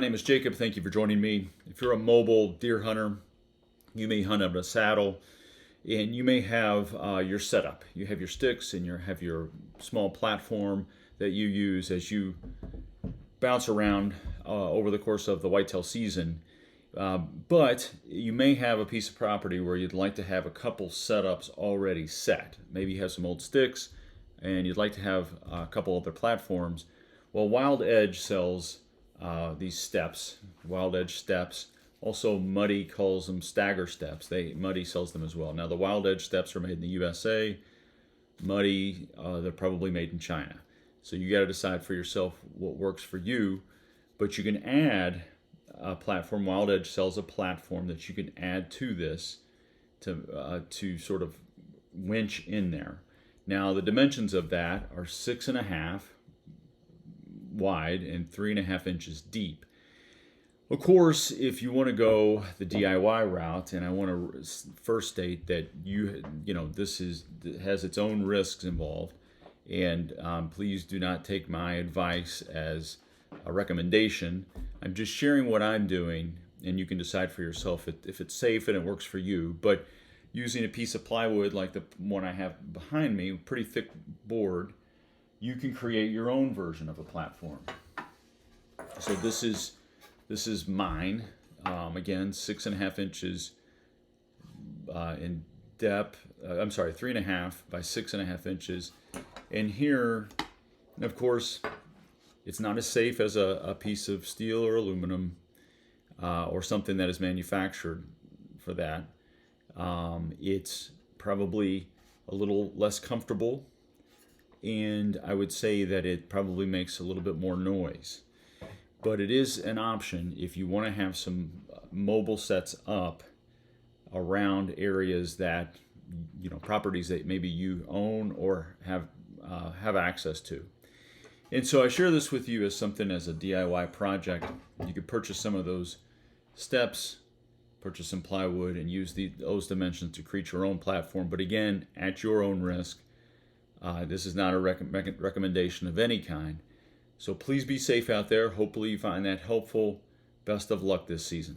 name is Jacob. Thank you for joining me. If you're a mobile deer hunter, you may hunt out of a saddle, and you may have your setup. You have your sticks and you have your small platform that you use as you bounce around over the course of the whitetail season. But you may have a piece of property where you'd like to have a couple setups already set. Maybe you have some old sticks and you'd like to have a couple other platforms. Well, Wild Edge sells these steps, Wild Edge steps. Also, Muddy calls them stagger steps. Muddy sells them as well. Now, the Wild Edge steps are made in the USA. Muddy, they're probably made in China. So you got to decide for yourself what works for you. But you can add a platform. Wild Edge sells a platform that you can add to this to sort of winch in there. Now, the dimensions of that are 6.5 wide and 3.5 inches deep. Of course, if you want to go the DIY route, and I want to first state that this has its own risks involved, and please do not take my advice as a recommendation. I'm just sharing what I'm doing, and you can decide for yourself if it's safe and it works for you. But using a piece of plywood like the one I have behind me, pretty thick board, you can create your own version of a platform. So this is mine. Again, 6.5 inches in depth. 3.5 by 6.5 inches. And here, of course, it's not as safe as a piece of steel or aluminum or something that is manufactured for that. It's probably a little less comfortable, and I would say that it probably makes a little bit more noise. But it is an option if you want to have some mobile sets up around areas that, properties that maybe you own or have access to. And so I share this with you as something as a DIY project. You could purchase some of those steps, purchase some plywood, and use those dimensions to create your own platform. But again, at your own risk. This is not a recommendation of any kind. So please be safe out there. Hopefully you find that helpful. Best of luck this season.